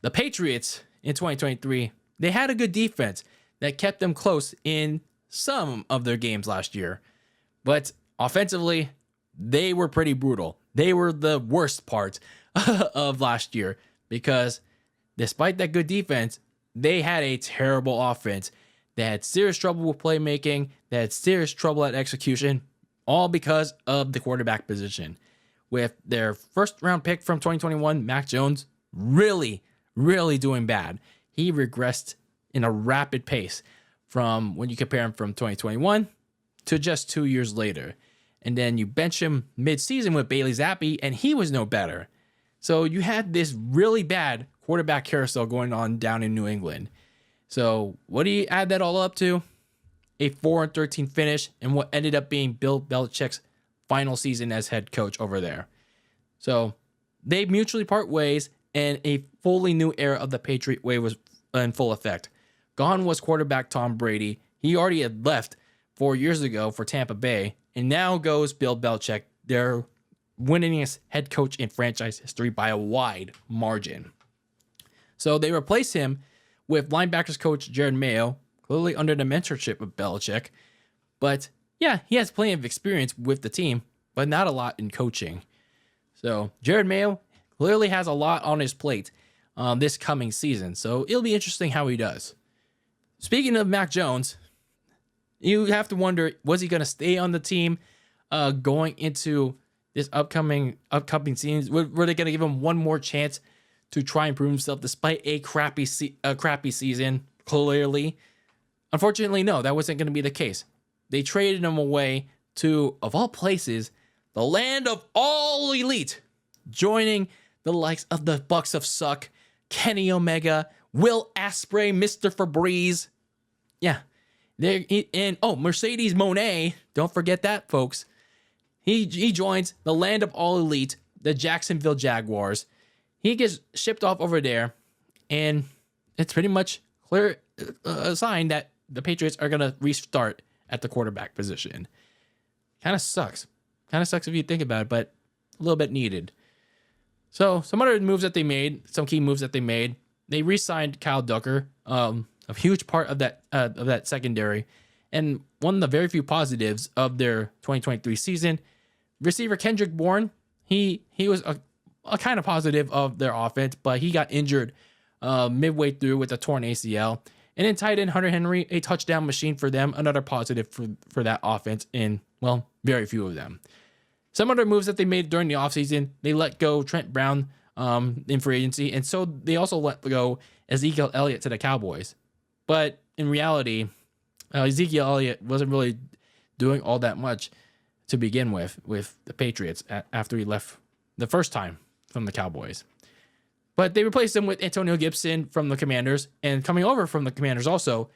The Patriots in 2023, they had a good defense that kept them close in some of their games last year. But offensively, they were pretty brutal. They were the worst part of last year because despite that good defense, they had a terrible offense. They had serious trouble with playmaking. They had serious trouble at execution, all because of the quarterback position. With their first round pick from 2021, Mac Jones, really doing bad. He regressed in a rapid pace from when you compare him from 2021 to just 2 years later. And then you bench him mid-season with Bailey Zappi, and he was no better. So you had this really bad quarterback carousel going on down in New England. So what do you add that all up to? A 4-13 finish and what ended up being Bill Belichick's final season as head coach over there. So they mutually part ways, and a fully new era of the Patriot way was in full effect. Gone was quarterback Tom Brady. He already had left 4 years ago for Tampa Bay, and now goes Bill Belichick, their winningest head coach in franchise history by a wide margin. So they replace him with linebackers coach Jerod Mayo, clearly under the mentorship of Belichick. But yeah, he has plenty of experience with the team, but not a lot in coaching. So Jerod Mayo clearly has a lot on his plate this coming season. So it'll be interesting how he does. Speaking of Mac Jones, you have to wonder, was he going to stay on the team going into this upcoming season? Were they going to give him one more chance to try and prove himself despite a crappy season, clearly? Unfortunately, no, that wasn't going to be the case. They traded him away to, of all places, the land of all elite, joining the likes of the Bucks of Suck, Kenny Omega, Will Asprey, Mr. Febreze. Yeah. Mercedes Monet. Don't forget that, folks. He joins the land of all elite, the Jacksonville Jaguars. He gets shipped off over there, and it's pretty much clear a sign that the Patriots are going to restart at the quarterback position. Kind of sucks. Kind of sucks if you think about it, but a little bit needed. So some other moves that they made, some key moves that they made, they re-signed Kyle Ducker, a huge part of that secondary, and one of the very few positives of their 2023 season. Receiver Kendrick Bourne, he was a kind of positive of their offense, but he got injured midway through with a torn ACL. And then tight end Hunter Henry, a touchdown machine for them, another positive for that offense in, well, very few of them. Some other moves that they made during the offseason, they let go Trent Brown in free agency, and so they also let go Ezekiel Elliott to the Cowboys. But in reality, Ezekiel Elliott wasn't really doing all that much to begin with the Patriots after he left the first time from the Cowboys. But they replaced him with Antonio Gibson from the Commanders, and coming over from the Commanders also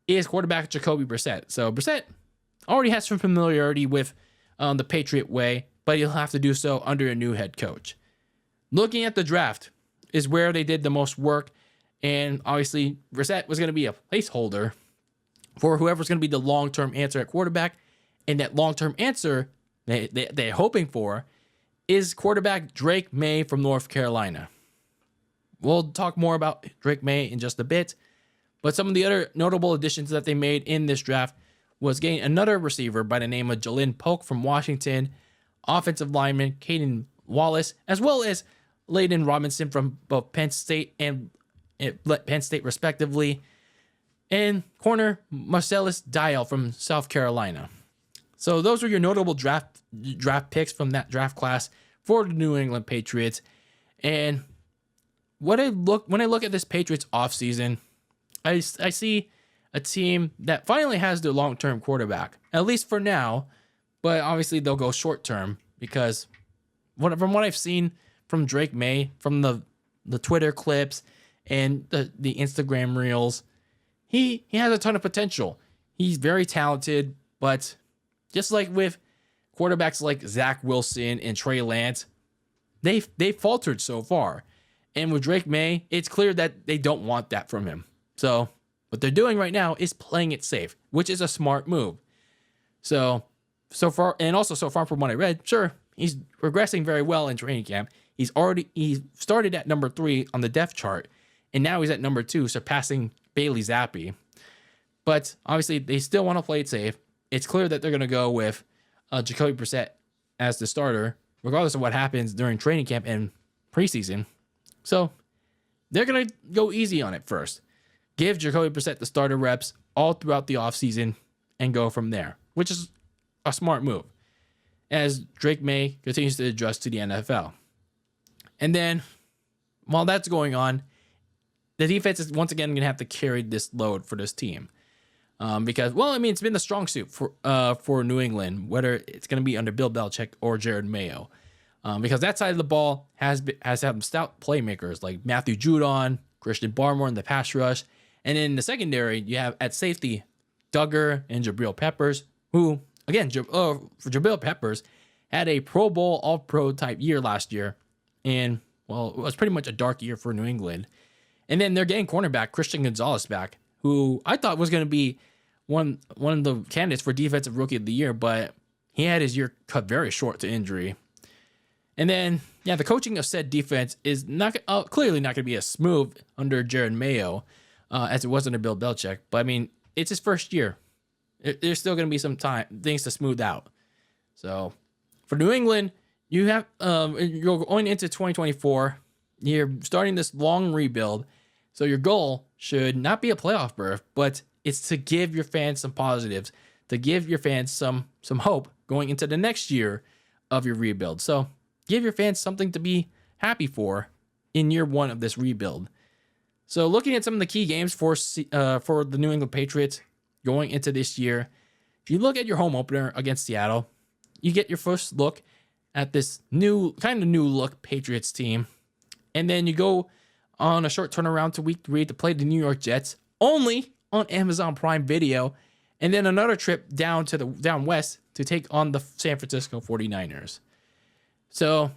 is quarterback Jacoby Brissett. So Brissett already has some familiarity with the Patriot way, but he'll have to do so under a new head coach. Looking at the draft is where they did the most work, and obviously Brissett was going to be a placeholder for whoever's going to be the long-term answer at quarterback, and that long-term answer they're hoping for is quarterback Drake Maye from North Carolina. We'll talk more about Drake Maye in just a bit, but some of the other notable additions that they made in this draft was getting another receiver by the name of Jalen Polk from Washington, offensive lineman Caden Wallace, as well as Layden Robinson from both Penn State and Penn State respectively, and corner Marcellus Dial from South Carolina. So those were your notable draft picks from that draft class for the New England Patriots. And when I look at this Patriots offseason, I see a team that finally has their long-term quarterback, at least for now, but obviously they'll go short-term because from what I've seen from Drake Maye, from the Twitter clips and the Instagram reels, he has a ton of potential. He's very talented, but just like with quarterbacks like Zach Wilson and Trey Lance, they've faltered so far. And with Drake Maye, it's clear that they don't want that from him. So what they're doing right now is playing it safe, which is a smart move. So far from what I read, sure, he's progressing very well in training camp. He started at number 3 on the depth chart, and now he's at number 2, surpassing Bailey Zappi. But obviously, they still want to play it safe. It's clear that they're going to go with Jacoby Brissett as the starter, regardless of what happens during training camp and preseason. So they're going to go easy on it first. Give Jacoby Brissett the starter reps all throughout the offseason and go from there, which is a smart move as Drake Maye continues to adjust to the NFL. And then while that's going on, the defense is once again going to have to carry this load for this team. Because, well, I mean, it's been the strong suit for New England, whether it's going to be under Bill Belichick or Jerod Mayo. Because that side of the ball has some stout playmakers like Matthew Judon, Christian Barmore in the pass rush. And in the secondary, you have at safety Duggar and Jabril Peppers, who, again, for Jabril Peppers, had a Pro Bowl All-Pro type year last year. And, well, it was pretty much a dark year for New England. And then they're getting cornerback Christian Gonzalez back, who I thought was going to be one of the candidates for Defensive Rookie of the Year, but he had his year cut very short to injury. And then, yeah, the coaching of said defense is not clearly not going to be as smooth under Jerod Mayo as it was under Bill Belichick. But, I mean, it's his first year. There's still going to be some things to smooth out. So, for New England, you have you're going into 2024. You're starting this long rebuild. So your goal should not be a playoff berth, but it's to give your fans some positives, to give your fans some hope going into the next year of your rebuild. So give your fans something to be happy for in year 1 of this rebuild. So looking at some of the key games for the New England Patriots going into this year, if you look at your home opener against Seattle, you get your first look at this new look Patriots team. And then you go on a short turnaround to week 3 to play the New York Jets, only on Amazon Prime Video, and then another trip down west to take on the San Francisco 49ers. So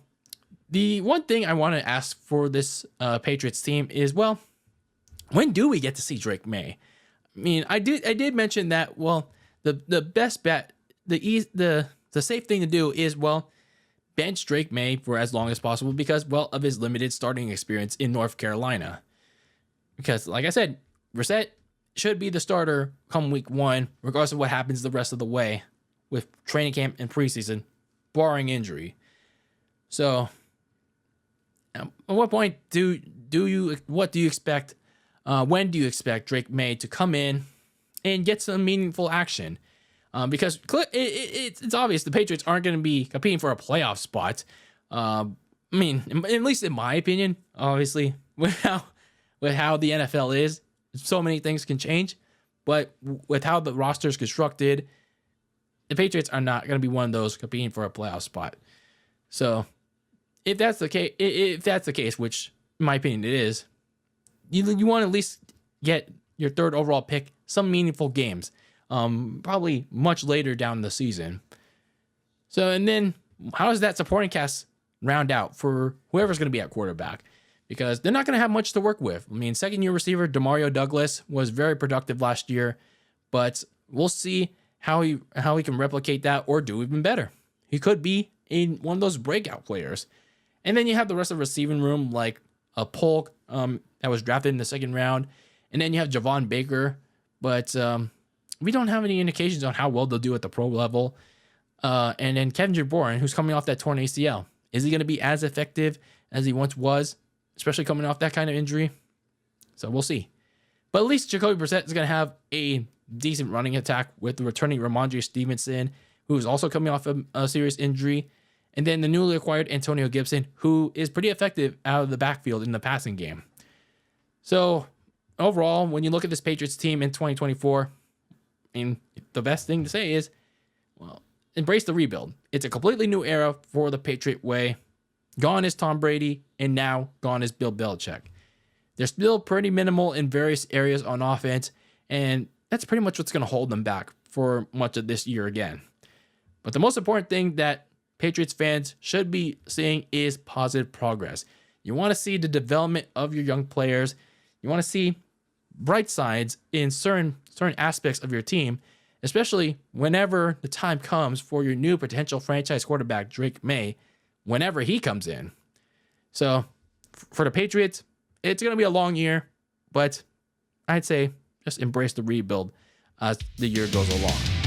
the one thing I want to ask for this Patriots team is, well, when do we get to see Drake Maye? I mean, I did mention that, well, the best bet, the safe thing to do is, well, bench Drake Maye for as long as possible because, well, of his limited starting experience in North Carolina. Because, like I said, Brissett should be the starter come week 1, regardless of what happens the rest of the way with training camp and preseason, barring injury. So, at what point what do you expect? When do you expect Drake Maye to come in and get some meaningful action? Because it's obvious the Patriots aren't going to be competing for a playoff spot. I mean, at least in my opinion, obviously, with how the NFL is, so many things can change. But with how the roster is constructed, the Patriots are not going to be one of those competing for a playoff spot. So, if that's the case, which in my opinion it is, you want to at least get your 3rd overall pick some meaningful games. Probably much later down the season. So, and then how does that supporting cast round out for whoever's going to be at quarterback? Because they're not going to have much to work with. I mean, 2nd-year receiver Demario Douglas was very productive last year, but we'll see how he can replicate that or do even better. He could be one of those breakout players. And then you have the rest of the receiving room like a Polk that was drafted in the 2nd round, and then you have Javon Baker, but we don't have any indications on how well they'll do at the pro level. And then Kevin Jabborin, who's coming off that torn ACL. Is he going to be as effective as he once was, especially coming off that kind of injury? So we'll see. But at least Jacoby Brissett is going to have a decent running attack with the returning Ramondre Stevenson, who is also coming off a serious injury. And then the newly acquired Antonio Gibson, who is pretty effective out of the backfield in the passing game. So overall, when you look at this Patriots team in 2024, and the best thing to say is, well, embrace the rebuild. It's a completely new era for the Patriot way. Gone is Tom Brady, and now gone is Bill Belichick. They're still pretty minimal in various areas on offense, and that's pretty much what's going to hold them back for much of this year again. But the most important thing that Patriots fans should be seeing is positive progress. You want to see the development of your young players. You want to see bright sides in certain aspects of your team, especially whenever the time comes for your new potential franchise quarterback, Drake Maye, whenever he comes in. So for the Patriots, it's going to be a long year, but I'd say just embrace the rebuild as the year goes along.